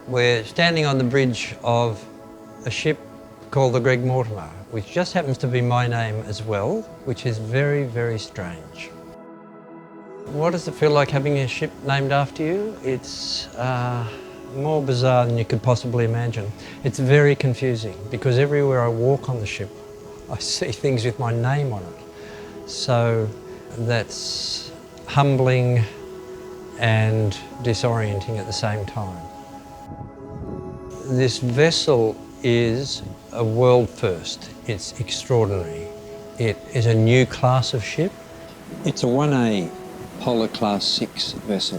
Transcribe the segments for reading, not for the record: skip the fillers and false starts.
We're standing on the bridge of a ship called the Greg Mortimer, which just happens to be my name as well, which is very, very strange. What does it feel like having a ship named after you? It's more bizarre than you could possibly imagine. It's very confusing because everywhere I walk on the ship, I see things with my name on it. So that's humbling and disorienting at the same time. This vessel is a world first. It's extraordinary. It is a new class of ship. It's a 1A Polar Class 6 vessel.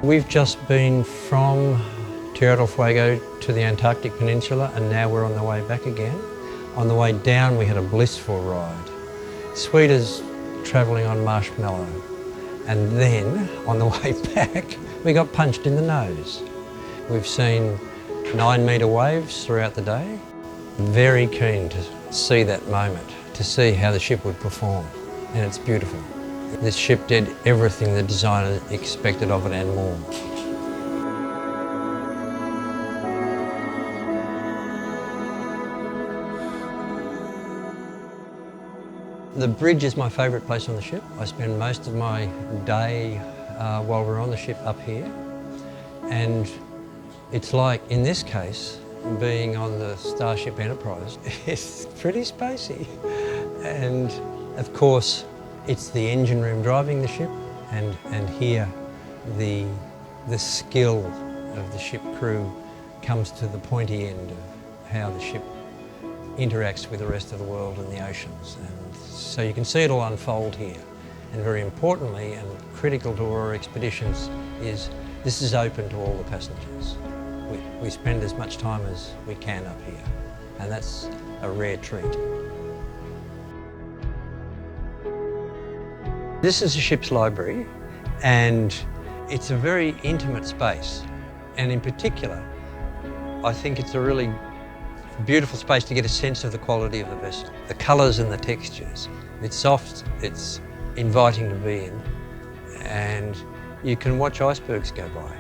We've just been from Tierra del Fuego to the Antarctic Peninsula, and now we're on the way back again. On the way down we had a blissful ride. Sweet as travelling on marshmallow. And then, on the way back, we got punched in the nose. We've seen 9-metre waves throughout the day. Very keen to see that moment, to see how the ship would perform, and it's beautiful. This ship did everything the designer expected of it and more. The bridge is my favourite place on the ship. I spend most of my day while we're on the ship up here, and it's like, in this case, being on the Starship Enterprise. It's pretty spacey. And of course, it's the engine room driving the ship, and here the skill of the ship crew comes to the pointy end of how the ship interacts with the rest of the world and the oceans. And so you can see it all unfold here. And very importantly, and critical to Aurora expeditions, is this is open to all the passengers. We spend as much time as we can up here, and that's a rare treat. This is a ship's library, and it's a very intimate space. And in particular, I think it's a really beautiful space to get a sense of the quality of the vessel, the colours and the textures. It's soft, it's inviting to be in, and you can watch icebergs go by.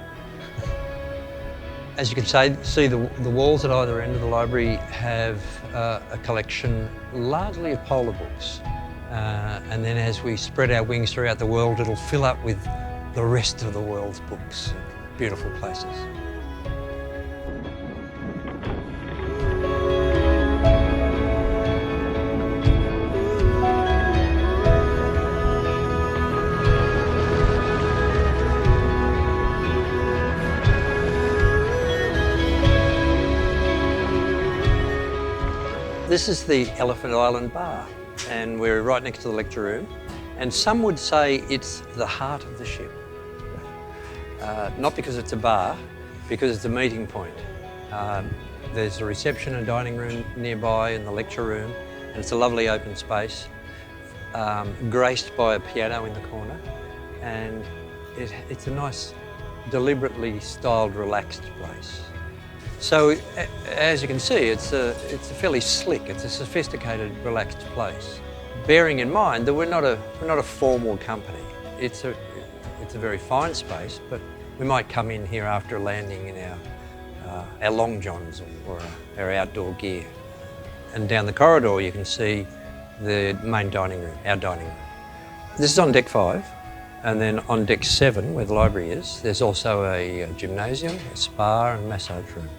As you can see, the walls at either end of the library have a collection largely of polar books. And then as we spread our wings throughout the world, it'll fill up with the rest of the world's books. Beautiful places. This is the Elephant Island Bar, and we're right next to the lecture room. And some would say it's the heart of the ship. Not because it's a bar, because it's a meeting point. There's a reception and dining room nearby in the lecture room, and it's a lovely open space, graced by a piano in the corner. And it's a nice, deliberately styled, relaxed place. So, as you can see, it's a fairly slick, it's a sophisticated, relaxed place. Bearing in mind that we're not a formal company. It's a very fine space, but we might come in here after a landing in our long johns or our outdoor gear. And down the corridor you can see the main dining room, our dining room. This is on deck 5, and then on deck 7, where the library is, there's also a gymnasium, a spa and massage room.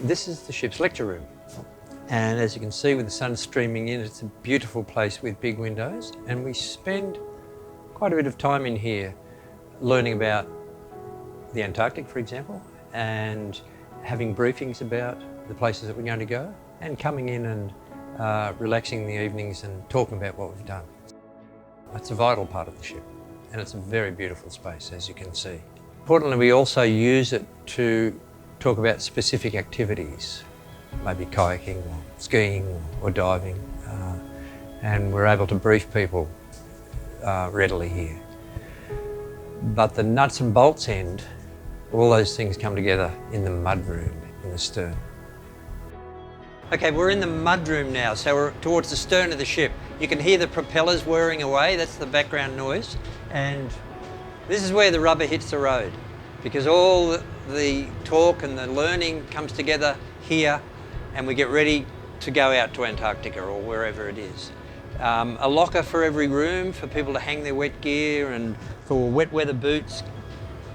This is the ship's lecture room, and as you can see with the sun streaming in, it's a beautiful place with big windows, and we spend quite a bit of time in here learning about the Antarctic, for example, and having briefings about the places that we're going to go, and coming in and relaxing in the evenings and talking about what we've done. It's a vital part of the ship, and it's a very beautiful space, as you can see. Importantly, we also use it to talk about specific activities, maybe kayaking or skiing or diving, and we're able to brief people readily here. But the nuts and bolts end, all those things come together in the mud room in the stern. Okay, we're in the mudroom now, so we're towards the stern of the ship. You can hear the propellers whirring away, that's the background noise. And this is where the rubber hits the road, because all the talk and the learning comes together here, and we get ready to go out to Antarctica or wherever it is. A locker for every room for people to hang their wet gear, and for wet weather boots,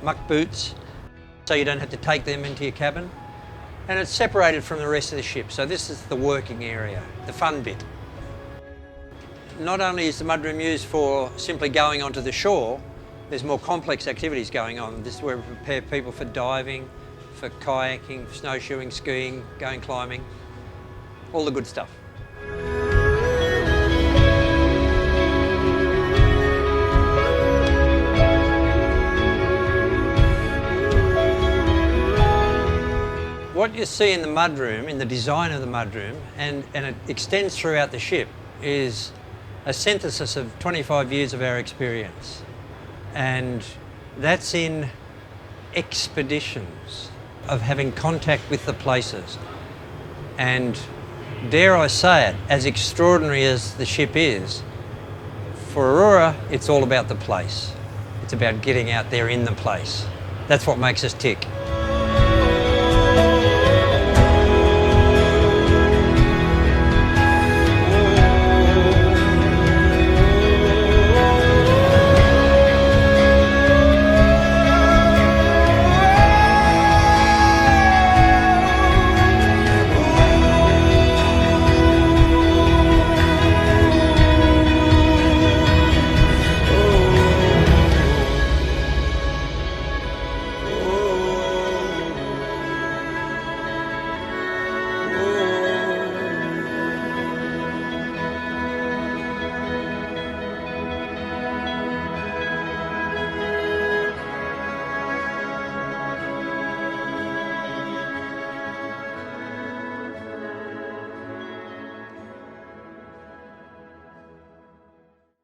muck boots, so you don't have to take them into your cabin. And it's separated from the rest of the ship, so this is the working area, the fun bit. Not only is the mudroom used for simply going onto the shore, there's more complex activities going on. This is where we prepare people for diving, for kayaking, for snowshoeing, skiing, going climbing, all the good stuff. What you see in the mudroom, in the design of the mudroom, and it extends throughout the ship, is a synthesis of 25 years of our experience. And that's in expeditions, of having contact with the places. And dare I say it, as extraordinary as the ship is, for Aurora, it's all about the place. It's about getting out there in the place. That's what makes us tick.